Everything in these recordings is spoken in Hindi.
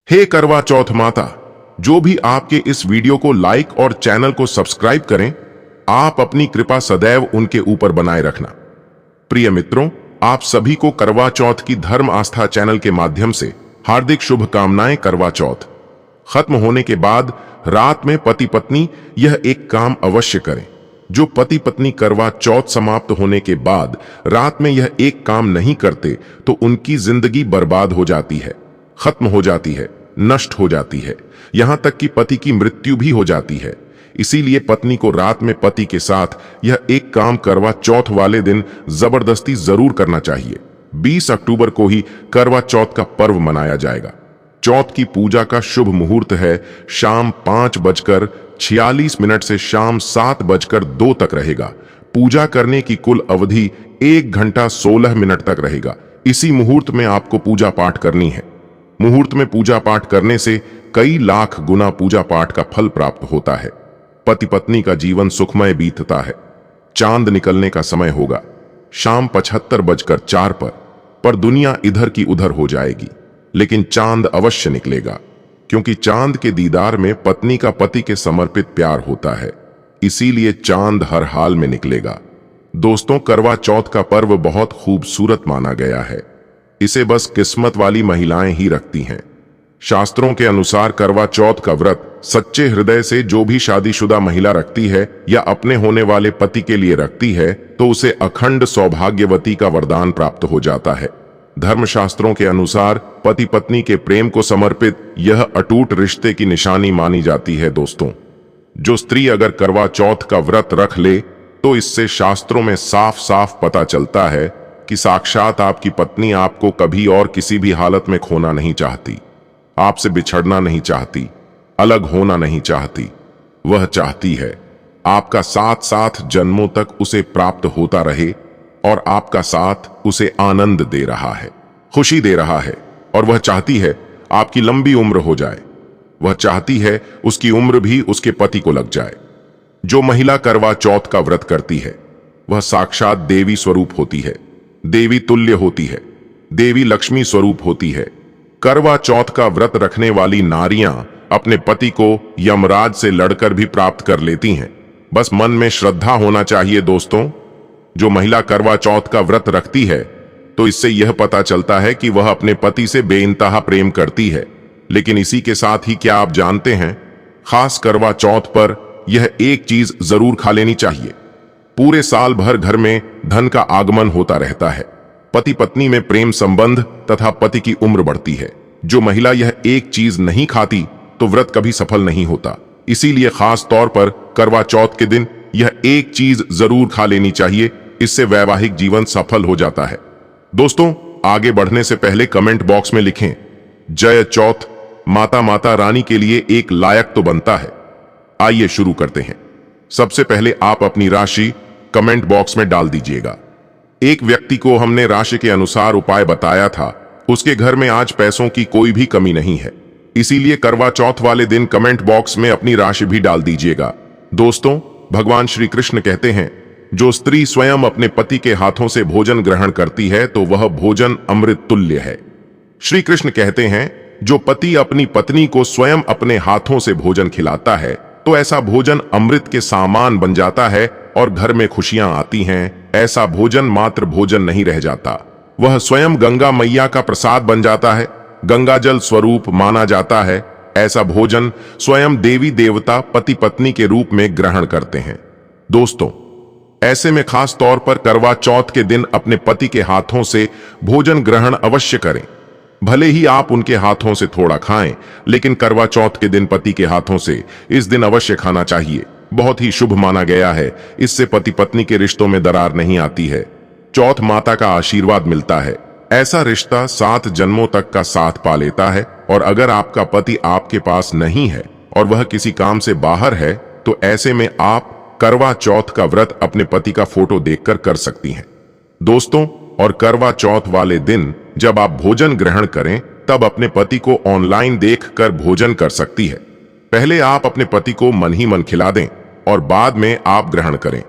हे करवा चौथ माता, जो भी आपके इस वीडियो को लाइक और चैनल को सब्सक्राइब करें, आप अपनी कृपा सदैव उनके ऊपर बनाए रखना। प्रिय मित्रों, आप सभी को करवा चौथ की धर्म आस्था चैनल के माध्यम से हार्दिक शुभकामनाएं। करवा चौथ खत्म होने के बाद रात में पति पत्नी यह एक काम अवश्य करें। जो पति पत्नी करवा चौथ समाप्त होने के बाद रात में यह एक काम नहीं करते तो उनकी जिंदगी बर्बाद हो जाती है, खत्म हो जाती है, नष्ट हो जाती है, यहां तक कि पति की मृत्यु भी हो जाती है। इसीलिए पत्नी को रात में पति के साथ यह एक काम करवा चौथ वाले दिन जबरदस्ती जरूर करना चाहिए। 20 अक्टूबर को ही करवा चौथ का पर्व मनाया जाएगा। चौथ की पूजा का शुभ मुहूर्त है शाम 5:46 से शाम 7:02 तक रहेगा। पूजा करने की कुल अवधि 1 घंटा 16 मिनट तक रहेगा। इसी मुहूर्त में आपको पूजा पाठ करनी है। मुहूर्त में पूजा पाठ करने से कई लाख गुना पूजा पाठ का फल प्राप्त होता है। पति पत्नी का जीवन सुखमय बीतता है। चांद निकलने का समय होगा शाम 75:04 पर दुनिया इधर की उधर हो जाएगी, लेकिन चांद अवश्य निकलेगा, क्योंकि चांद के दीदार में पत्नी का पति के समर्पित प्यार होता है। इसीलिए चांद हर हाल में निकलेगा। दोस्तों, करवा चौथ का पर्व बहुत खूबसूरत माना गया है। इसे बस किस्मत वाली महिलाएं ही रखती हैं। शास्त्रों के अनुसार करवा चौथ का व्रत सच्चे हृदय से जो भी शादीशुदा महिला रखती है या अपने होने वाले पति के लिए रखती है तो उसे अखंड सौभाग्यवती का वरदान प्राप्त हो जाता है। धर्मशास्त्रों के अनुसार पति पत्नी के प्रेम को समर्पित यह अटूट रिश्ते की निशानी मानी जाती है। दोस्तों, जो स्त्री अगर करवा चौथ का व्रत रख ले तो इससे शास्त्रों में साफ साफ पता चलता है कि साक्षात आपकी पत्नी आपको कभी और किसी भी हालत में खोना नहीं चाहती, आपसे बिछड़ना नहीं चाहती, अलग होना नहीं चाहती। वह चाहती है आपका साथ साथ जन्मों तक उसे प्राप्त होता रहे और आपका साथ उसे आनंद दे रहा है, खुशी दे रहा है। और वह चाहती है आपकी लंबी उम्र हो जाए। वह चाहती है उसकी उम्र भी उसके पति को लग जाए। जो महिला करवा चौथ का व्रत करती है वह साक्षात देवी स्वरूप होती है, देवी तुल्य होती है, देवी लक्ष्मी स्वरूप होती है। करवा चौथ का व्रत रखने वाली नारियां अपने पति को यमराज से लड़कर भी प्राप्त कर लेती हैं। बस मन में श्रद्धा होना चाहिए। दोस्तों, जो महिला करवा चौथ का व्रत रखती है तो इससे यह पता चलता है कि वह अपने पति से बेइंतहा प्रेम करती है। लेकिन इसी के साथ ही क्या आप जानते हैं, खास करवा चौथ पर यह एक चीज जरूर खा लेनी चाहिए। पूरे साल भर घर में धन का आगमन होता रहता है। पति पत्नी में प्रेम संबंध तथा पति की उम्र बढ़ती है। जो महिला यह एक चीज नहीं खाती तो व्रत कभी सफल नहीं होता। इसीलिए खास तौर पर करवा चौथ के दिन यह एक चीज जरूर खा लेनी चाहिए। इससे वैवाहिक जीवन सफल हो जाता है। दोस्तों, आगे बढ़ने से पहले कमेंट बॉक्स में लिखें, जय चौथ माता। माता रानी के लिए एक लायक तो बनता है। आइए शुरू करते हैं। सबसे पहले आप अपनी राशि कमेंट बॉक्स में डाल दीजिएगा। एक व्यक्ति को हमने राशि के अनुसार उपाय बताया था। उसके घर में आज पैसों की कोई भी कमी नहीं है। इसीलिए करवा चौथ वाले दिन कमेंट बॉक्स में अपनी राशि भी डाल दीजिएगा। दोस्तों, भगवान श्री कृष्ण कहते हैं, जो स्त्री स्वयं अपने पति के हाथों से भोजन ग्रहण करती है तो वह भोजन अमृत तुल्य है। श्री कृष्ण कहते हैं, जो पति अपनी पत्नी को स्वयं अपने हाथों से भोजन खिलाता है तो ऐसा भोजन अमृत के सामान बन जाता है और घर में खुशियां आती हैं। ऐसा भोजन मात्र भोजन नहीं रह जाता, वह स्वयं गंगा मैया का प्रसाद बन जाता है, गंगा जल स्वरूप माना जाता है। ऐसा भोजन स्वयं देवी देवता पति पत्नी के रूप में ग्रहण करते हैं। दोस्तों, ऐसे में खास तौर पर करवा चौथ के दिन अपने पति के हाथों से भोजन ग्रहण अवश्य करें। भले ही आप उनके हाथों से थोड़ा खाएं, लेकिन करवा चौथ के दिन पति के हाथों से इस दिन अवश्य खाना चाहिए। बहुत ही शुभ माना गया है। इससे पति पत्नी के रिश्तों में दरार नहीं आती है। चौथ माता का आशीर्वाद मिलता है। ऐसा रिश्ता 7 जन्मों तक का साथ पा लेता है। और अगर आपका पति आपके पास नहीं है और वह किसी काम से बाहर है तो ऐसे में आप करवा चौथ का व्रत अपने पति का फोटो देखकर कर सकती हैं। दोस्तों, और करवा चौथ वाले दिन जब आप भोजन ग्रहण करें तब अपने पति को ऑनलाइन देखकर भोजन कर सकती है। पहले आप अपने पति को मन ही मन खिला दें और बाद में आप ग्रहण करें।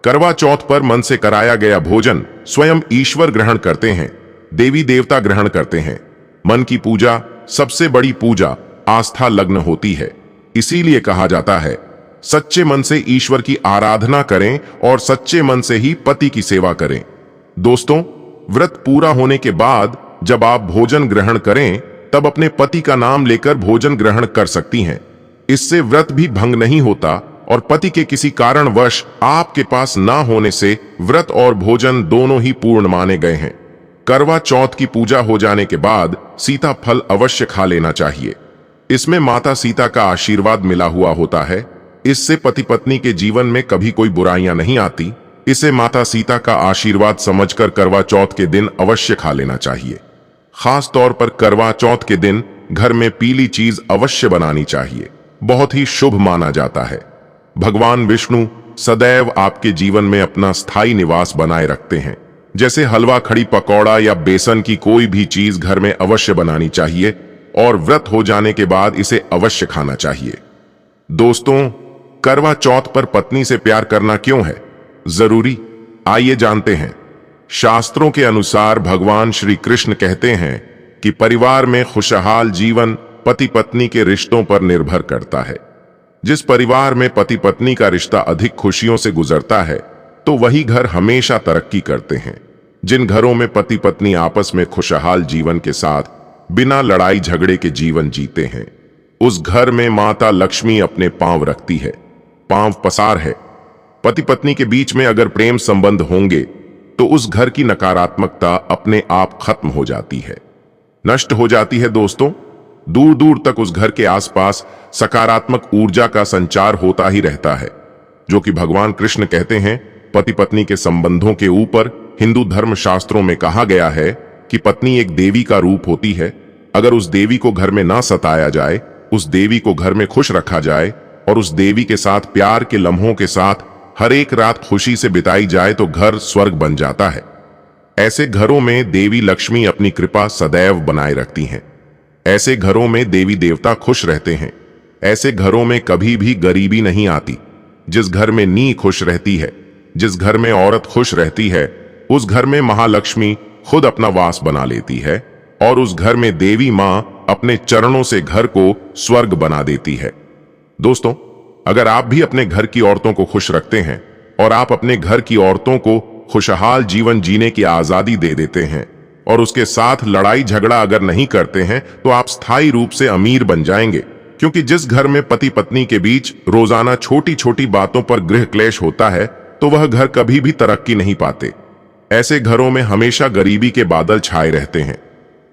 करवा चौथ पर मन से कराया गया भोजन स्वयं ईश्वर ग्रहण करते हैं, देवी देवता ग्रहण करते हैं। मन की पूजा सबसे बड़ी पूजा आस्था लग्न होती है। इसीलिए कहा जाता है, सच्चे मन से ईश्वर की आराधना करें और सच्चे मन से ही पति की सेवा करें। दोस्तों, व्रत पूरा होने के बाद जब आप भोजन ग्रहण करें, तब अपने पति का नाम लेकर भोजन ग्रहण कर सकती हैं। इससे व्रत भी भंग नहीं होता और पति के किसी कारणवश आपके पास ना होने से व्रत और भोजन दोनों ही पूर्ण माने गए हैं। करवा चौथ की पूजा हो जाने के बाद सीता फल अवश्य खा लेना चाहिए। इसमें माता सीता का आशीर्वाद मिला हुआ होता है। इससे पति पत्नी के जीवन में कभी कोई बुराइयां नहीं आती। इसे माता सीता का आशीर्वाद समझकर करवा चौथ के दिन अवश्य खा लेना चाहिए। खास तौर पर करवा चौथ के दिन घर में पीली चीज अवश्य बनानी चाहिए, बहुत ही शुभ माना जाता है। भगवान विष्णु सदैव आपके जीवन में अपना स्थायी निवास बनाए रखते हैं। जैसे हलवा, खड़ी पकौड़ा या बेसन की कोई भी चीज घर में अवश्य बनानी चाहिए और व्रत हो जाने के बाद इसे अवश्य खाना चाहिए। दोस्तों, करवा चौथ पर पत्नी से प्यार करना क्यों है जरूरी? आइए जानते हैं। शास्त्रों के अनुसार भगवान श्री कृष्ण कहते हैं कि परिवार में खुशहाल जीवन पति पत्नी के रिश्तों पर निर्भर करता है। जिस परिवार में पति पत्नी का रिश्ता अधिक खुशियों से गुजरता है, तो वही घर हमेशा तरक्की करते हैं। जिन घरों में पति पत्नी आपस में खुशहाल जीवन के साथ बिना लड़ाई झगड़े के जीवन जीते हैं, उस घर में माता लक्ष्मी अपने पांव रखती है, पांव पसार है। पति पत्नी के बीच में अगर प्रेम संबंध होंगे तो उस घर की नकारात्मकता अपने आप खत्म हो जाती है, नष्ट हो जाती है। दोस्तों, दूर दूर तक उस घर के आसपास सकारात्मक ऊर्जा का संचार होता ही रहता है, जो कि भगवान कृष्ण कहते हैं। पति पत्नी के संबंधों के ऊपर हिंदू धर्म शास्त्रों में कहा गया है कि पत्नी एक देवी का रूप होती है। अगर उस देवी को घर में ना सताया जाए, उस देवी को घर में खुश रखा जाए और उस देवी के साथ प्यार के लम्हों के साथ हर एक रात खुशी से बिताई जाए, तो घर स्वर्ग बन जाता है। ऐसे घरों में देवी लक्ष्मी अपनी कृपा सदैव बनाए रखती हैं। ऐसे घरों में देवी देवता खुश रहते हैं। ऐसे घरों में कभी भी गरीबी नहीं आती। जिस घर में नी खुश रहती है, जिस घर में औरत खुश रहती है, उस घर में महालक्ष्मी खुद अपना वास बना लेती है और उस घर में देवी मां अपने चरणों से घर को स्वर्ग बना देती है। दोस्तों, अगर आप भी अपने घर की औरतों को खुश रखते हैं और आप अपने घर की औरतों को खुशहाल जीवन जीने की आजादी दे देते हैं और उसके साथ लड़ाई झगड़ा अगर नहीं करते हैं, तो आप स्थायी रूप से अमीर बन जाएंगे। क्योंकि जिस घर में पति पत्नी के बीच रोजाना छोटी छोटी बातों पर गृह क्लेश होता है, तो वह घर कभी भी तरक्की नहीं पाते। ऐसे घरों में हमेशा गरीबी के बादल छाए रहते हैं।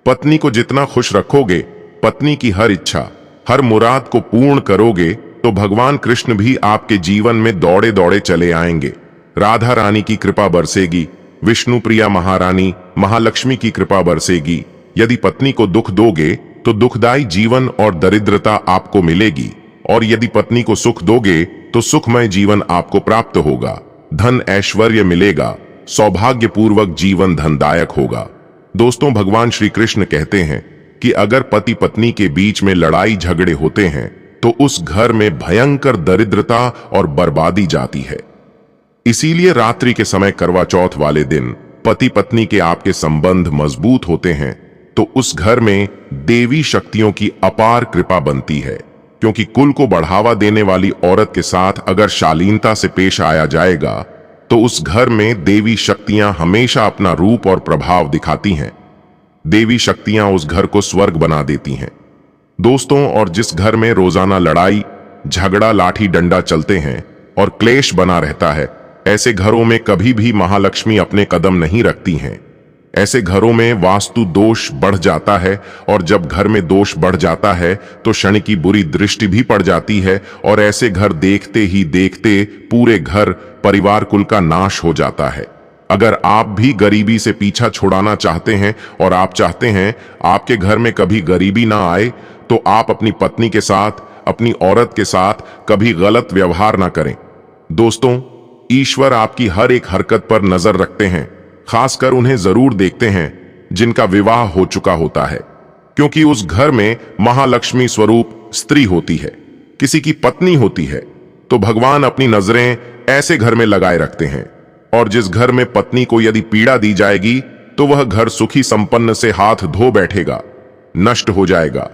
पत्नी को जितना खुश रखोगे, पत्नी की हर इच्छा, हर मुराद को पूर्ण करोगे, तो भगवान कृष्ण भी आपके जीवन में दौड़े दौड़े चले आएंगे। राधा रानी की कृपा बरसेगी, विष्णु प्रिया महारानी महालक्ष्मी की कृपा बरसेगी। यदि पत्नी को दुख दोगे तो दुखदायी जीवन और दरिद्रता आपको मिलेगी, और यदि पत्नी को सुख दोगे तो सुखमय जीवन आपको प्राप्त होगा। धन ऐश्वर्य मिलेगा, सौभाग्यपूर्वक जीवन धनदायक होगा। दोस्तों, भगवान श्री कृष्ण कहते हैं कि अगर पति पत्नी के बीच में लड़ाई झगड़े होते हैं, तो उस घर में भयंकर दरिद्रता और बर्बादी जाती है। इसीलिए रात्रि के समय करवा चौथ वाले दिन पति पत्नी के आपके संबंध मजबूत होते हैं, तो उस घर में देवी शक्तियों की अपार कृपा बनती है। क्योंकि कुल को बढ़ावा देने वाली औरत के साथ अगर शालीनता से पेश आया जाएगा, तो उस घर में देवी शक्तियां हमेशा अपना रूप और प्रभाव दिखाती हैं। देवी शक्तियां उस घर को स्वर्ग बना देती हैं। दोस्तों, और जिस घर में रोजाना लड़ाई झगड़ा लाठी डंडा चलते हैं और क्लेश बना रहता है, ऐसे घरों में कभी भी महालक्ष्मी अपने कदम नहीं रखती हैं। ऐसे घरों में वास्तु दोष बढ़ जाता है, और जब घर में दोष बढ़ जाता है तो शनि की बुरी दृष्टि भी पड़ जाती है, और ऐसे घर देखते ही देखते पूरे घर परिवार कुल का नाश हो जाता है। अगर आप भी गरीबी से पीछा छुड़ाना चाहते हैं और आप चाहते हैं आपके घर में कभी गरीबी ना आए, तो आप अपनी पत्नी के साथ, अपनी औरत के साथ कभी गलत व्यवहार ना करें। दोस्तों, ईश्वर आपकी हर एक हरकत पर नजर रखते हैं। खासकर उन्हें जरूर देखते हैं जिनका विवाह हो चुका होता है, क्योंकि उस घर में महालक्ष्मी स्वरूप स्त्री होती है, किसी की पत्नी होती है। तो भगवान अपनी नजरें ऐसे घर में लगाए रखते हैं, और जिस घर में पत्नी को यदि पीड़ा दी जाएगी, तो वह घर सुखी संपन्न से हाथ धो बैठेगा। नष्ट हो जाएगा।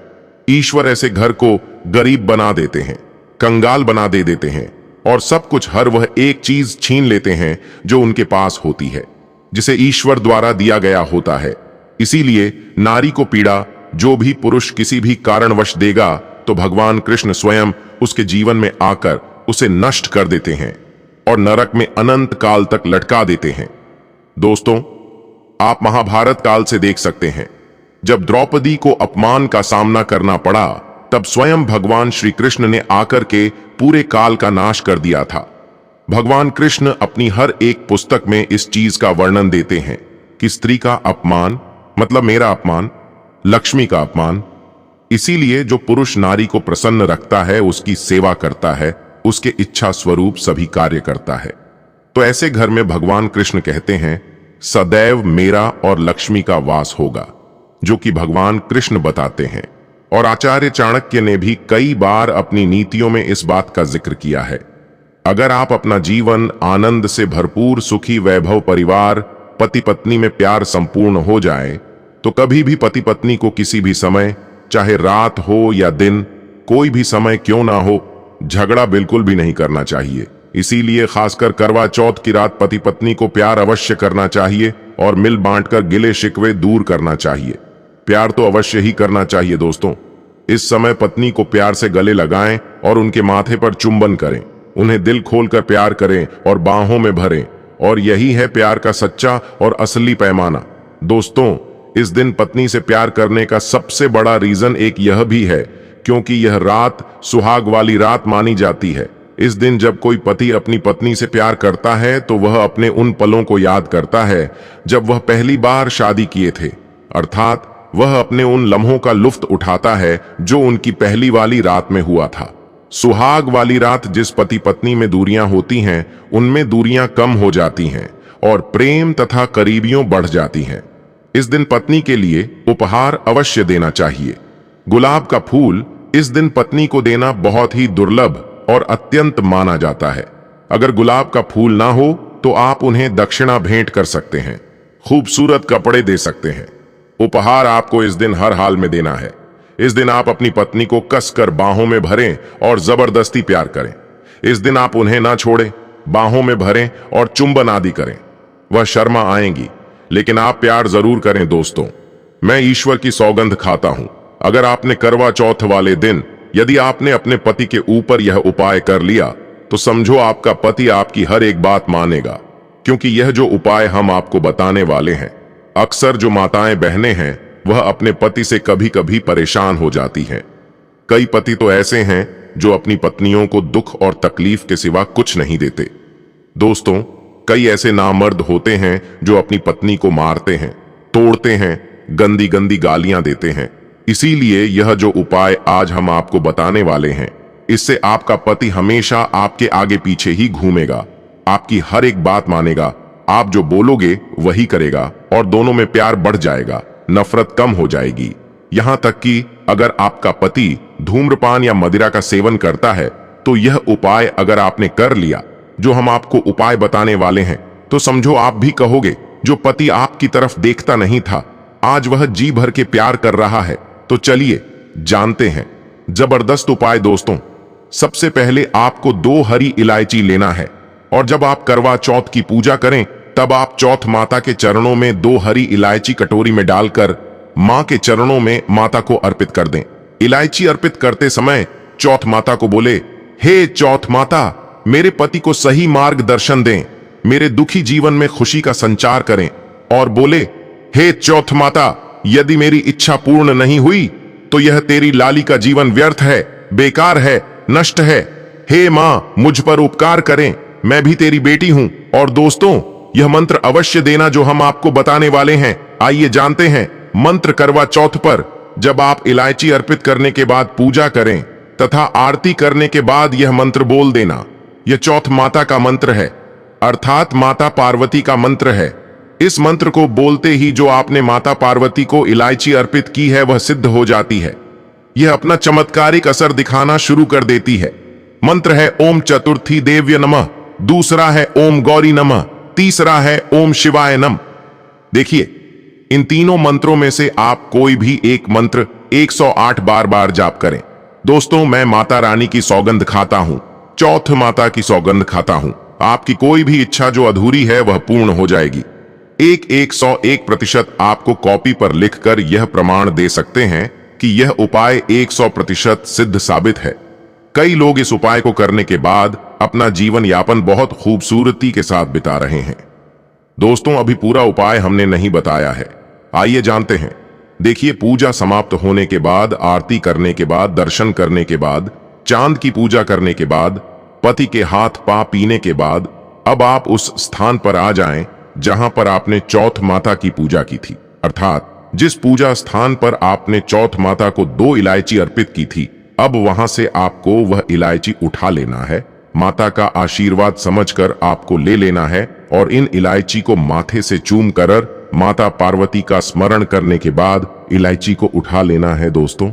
ईश्वर ऐसे घर को गरीब बना देते हैं, कंगाल बना देते हैं और सब कुछ हर वह एक चीज छीन लेते हैं जो उनके पास होती है, जिसे ईश्वर द्वारा दिया गया होता है। इसीलिए नारी को पीड़ा जो भी पुरुष किसी भी कारणवश देगा तो भगवान कृष्ण स्वयं उसके जीवन में आकर उसे नष्ट कर देते हैं और नरक में अनंत काल तक लटका देते हैं। दोस्तों, आप महाभारत काल से देख सकते हैं, जब द्रौपदी को अपमान का सामना करना पड़ा तब स्वयं भगवान श्री कृष्ण ने आकर के पूरे काल का नाश कर दिया था। भगवान कृष्ण अपनी हर एक पुस्तक में इस चीज का वर्णन देते हैं कि स्त्री का अपमान मतलब मेरा अपमान, लक्ष्मी का अपमान। इसीलिए जो पुरुष नारी को प्रसन्न रखता है, उसकी सेवा करता है, उसके इच्छा स्वरूप सभी कार्य करता है। तो ऐसे घर में भगवान कृष्ण कहते हैं सदैव मेरा और लक्ष्मी का वास होगा, जो कि भगवान कृष्ण बताते हैं। और आचार्य चाणक्य ने भी कई बार अपनी नीतियों में इस बात का जिक्र किया है। अगर आप अपना जीवन आनंद से भरपूर, सुखी, वैभव परिवार, पति पत्नी में प्यार संपूर्ण हो जाए तो कभी भी पति पत्नी को किसी भी समय, चाहे रात हो या दिन, कोई भी समय क्यों ना हो, झगड़ा बिल्कुल भी नहीं करना चाहिए। इसीलिए खासकर करवा चौथ की रात पति पत्नी को प्यार अवश्य करना चाहिए और मिल बांटकर गिले शिकवे दूर करना चाहिए। प्यार तो अवश्य ही करना चाहिए दोस्तों। इस समय पत्नी को प्यार से गले लगाएं और उनके माथे पर चुंबन करें, उन्हें दिल खोलकर प्यार करें और बाहों में भरें, और यही है प्यार का सच्चा और असली पैमाना। दोस्तों, इस दिन पत्नी से प्यार करने का सबसे बड़ा रीजन एक यह भी है क्योंकि यह रात सुहाग वाली रात मानी जाती है। इस दिन जब कोई पति अपनी पत्नी से प्यार करता है तो वह अपने उन पलों को याद करता है जब वह पहली बार शादी किए थे, अर्थात वह अपने उन लम्हों का लुत्फ उठाता है जो उनकी पहली वाली रात में हुआ था। सुहाग वाली रात जिस पति पत्नी में दूरियां होती हैं, उनमें दूरियां कम हो जाती हैं और प्रेम तथा करीबियों बढ़ जाती हैं। इस दिन पत्नी के लिए उपहार अवश्य देना चाहिए। गुलाब का फूल इस दिन पत्नी को देना बहुत ही दुर्लभ और अत्यंत माना जाता है। अगर गुलाब का फूल ना हो तो आप उन्हें दक्षिणा भेंट कर सकते हैं, खूबसूरत कपड़े दे सकते हैं। उपहार आपको इस दिन हर हाल में देना है। इस दिन आप अपनी पत्नी को कसकर बाहों में भरें और जबरदस्ती प्यार करें। इस दिन आप उन्हें ना छोड़ें, बाहों में भरें और चुंबन आदि करें। वह शर्मा आएंगी, लेकिन आप प्यार जरूर करें दोस्तों। मैं ईश्वर की सौगंध खाता हूं, अगर आपने करवा चौथ वाले दिन यदि आपने अपने पति के ऊपर यह उपाय कर लिया तो समझो आपका पति आपकी हर एक बात मानेगा, क्योंकि यह जो उपाय हम आपको बताने वाले हैं, अक्सर जो माताएं बहनें हैं वह अपने पति से कभी कभी परेशान हो जाती हैं। कई पति तो ऐसे हैं जो अपनी पत्नियों को दुख और तकलीफ के सिवा कुछ नहीं देते। दोस्तों, कई ऐसे नामर्द होते हैं जो अपनी पत्नी को मारते हैं, तोड़ते हैं, गंदी गंदी गालियां देते हैं। इसीलिए यह जो उपाय आज हम आपको बताने वाले हैं, इससे आपका पति हमेशा आपके आगे पीछे ही घूमेगा, आपकी हर एक बात मानेगा, आप जो बोलोगे वही करेगा और दोनों में प्यार बढ़ जाएगा, नफरत कम हो जाएगी। यहां तक कि अगर आपका पति धूम्रपान या मदिरा का सेवन करता है तो यह उपाय अगर आपने कर लिया, जो हम आपको उपाय बताने वाले हैं, तो समझो आप भी कहोगे जो पति आपकी तरफ देखता नहीं था आज वह जी भर के प्यार कर रहा है। तो चलिए जानते हैं जबरदस्त उपाय। दोस्तों, सबसे पहले आपको 2 हरी इलायची लेना है और जब आप करवा चौथ की पूजा करें तब आप चौथ माता के चरणों में 2 हरी इलायची कटोरी में डालकर मां के चरणों में माता को अर्पित कर दें। इलायची अर्पित करते समय चौथ माता को बोले, हे चौथ माता, मेरे पति को सही मार्गदर्शन दें, मेरे दुखी जीवन में खुशी का संचार करें। और बोले, हे चौथ माता, यदि मेरी इच्छा पूर्ण नहीं हुई तो यह तेरी लाली का जीवन व्यर्थ है, बेकार है, नष्ट है। हे मां, मुझ पर उपकार करें, मैं भी तेरी बेटी हूं। और दोस्तों, यह मंत्र अवश्य देना जो हम आपको बताने वाले हैं। आइए जानते हैं मंत्र। करवा चौथ पर जब आप इलायची अर्पित करने के बाद पूजा करें तथा आरती करने के बाद यह मंत्र बोल देना। यह चौथ माता का मंत्र है, अर्थात माता पार्वती का मंत्र है। इस मंत्र को बोलते ही जो आपने माता पार्वती को इलायची अर्पित की है वह सिद्ध हो जाती है। यह अपना चमत्कारिक असर दिखाना शुरू कर देती है। मंत्र है ओम चतुर्थी देव्य नमः, दूसरा है ओम गौरी नमः, तीसरा है ओम शिवाय नमः। देखिए, इन तीनों मंत्रों में से आप कोई भी एक मंत्र 108 बार जाप करें। दोस्तों, मैं माता रानी की सौगंध खाता हूं, चौथ माता की सौगंध खाता हूं, आपकी कोई भी इच्छा जो अधूरी है वह पूर्ण हो जाएगी। 101% आपको कॉपी पर लिखकर यह प्रमाण दे सकते हैं कि यह उपाय 100% सिद्ध साबित है। कई लोग इस उपाय को करने के बाद अपना जीवन यापन बहुत खूबसूरती के साथ बिता रहे हैं। दोस्तों, अभी पूरा उपाय हमने नहीं बताया है, आइए जानते हैं। देखिए, पूजा समाप्त होने के बाद, आरती करने के बाद, दर्शन करने के बाद, चांद की पूजा करने के बाद, पति के हाथ पा पीने के बाद, अब आप उस स्थान पर आ जाएं जहां पर आपने चौथ माता की पूजा की थी। अर्थात जिस पूजा स्थान पर आपने चौथ माता को 2 इलायची अर्पित की थी, अब वहां से आपको वह इलायची उठा लेना है। माता का आशीर्वाद समझकर आपको ले लेना है और इन इलायची को माथे से चूम कर माता पार्वती का स्मरण करने के बाद इलायची को उठा लेना है। दोस्तों,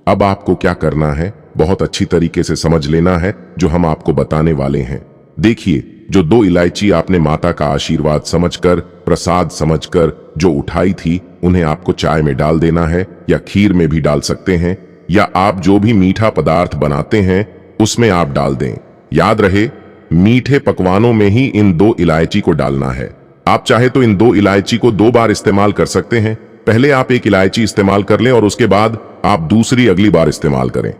अब आपको क्या करना है बहुत अच्छी तरीके से समझ लेना है जो हम आपको बताने वाले हैं। देखिए, जो 2 इलायची आपने माता का आशीर्वाद समझकर, प्रसाद समझकर जो उठाई थी, उन्हें आपको चाय में डाल देना है या खीर में भी डाल सकते हैं, या आप जो भी मीठा पदार्थ बनाते हैं उसमें आप डाल दें। याद रहे, मीठे पकवानों में ही इन 2 इलायची को डालना है। आप चाहे तो इन 2 इलायची को 2 बार इस्तेमाल कर सकते हैं। पहले आप एक इलायची इस्तेमाल कर लें और उसके बाद आप दूसरी अगली बार इस्तेमाल करें।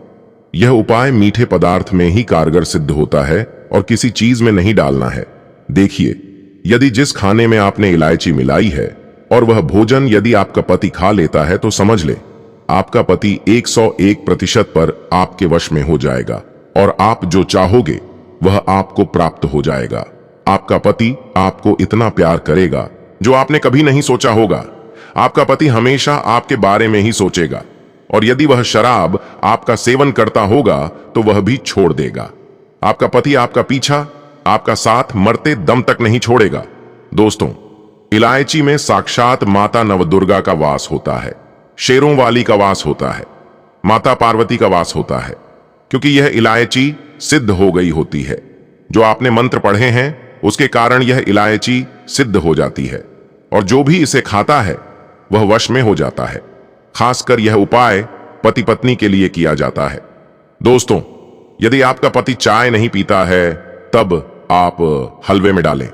यह उपाय मीठे पदार्थ में ही कारगर सिद्ध होता है और किसी चीज में नहीं डालना है। देखिए, यदि जिस खाने में आपने इलायची मिलाई है और वह भोजन यदि आपका पति खा लेता है, तो समझ ले आपका पति 101% पर आपके वश में हो जाएगा और आप जो चाहोगे वह आपको प्राप्त हो जाएगा। आपका पति आपको इतना प्यार करेगा जो आपने कभी नहीं सोचा होगा। आपका पति हमेशा आपके बारे में ही सोचेगा और यदि वह शराब आपका सेवन करता होगा तो वह भी छोड़ देगा। आपका पति आपका पीछा, आपका साथ मरते दम तक नहीं छोड़ेगा। दोस्तों, इलायची में साक्षात माता नवदुर्गा का वास होता है, शेरों वाली का वास होता है, माता पार्वती का वास होता है, क्योंकि यह इलायची सिद्ध हो गई होती है। जो आपने मंत्र पढ़े हैं उसके कारण यह इलायची सिद्ध हो जाती है और जो भी इसे खाता है वह वश में हो जाता है। खासकर यह उपाय पति पत्नी के लिए किया जाता है। दोस्तों, यदि आपका पति चाय नहीं पीता है, तब आप हलवे में डालें,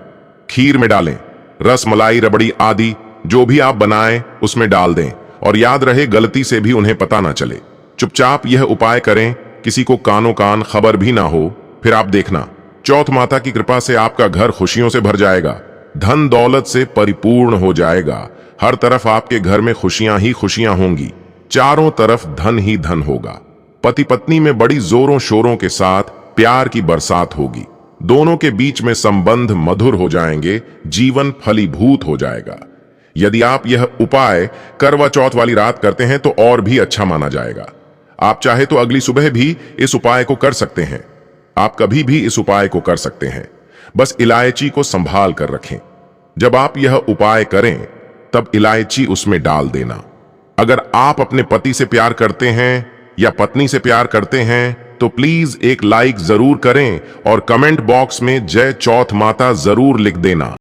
खीर में डालें, रस मलाई रबड़ी आदि जो भी आप बनाएं उसमें डाल दें और याद रहे गलती से भी उन्हें पता ना चले। चुपचाप यह उपाय करें, किसी को कानो कान खबर भी ना हो। फिर आप देखना, चौथ माता की कृपा से आपका घर खुशियों से भर जाएगा, धन दौलत से परिपूर्ण हो जाएगा। हर तरफ आपके घर में खुशियां ही खुशियां होंगी, चारों तरफ धन ही धन होगा। पति पत्नी में बड़ी जोरों शोरों के साथ प्यार की बरसात होगी, दोनों के बीच में संबंध मधुर हो जाएंगे, जीवन फलीभूत हो जाएगा। यदि आप यह उपाय करवा चौथ वाली रात करते हैं तो और भी अच्छा माना जाएगा। आप चाहे तो अगली सुबह भी इस उपाय को कर सकते हैं। आप कभी भी इस उपाय को कर सकते हैं, बस इलायची को संभाल कर रखें। जब आप यह उपाय करें तब इलायची उसमें डाल देना। अगर आप अपने पति से प्यार करते हैं या पत्नी से प्यार करते हैं तो प्लीज एक लाइक जरूर करें और कमेंट बॉक्स में जय चौथ माता जरूर लिख देना।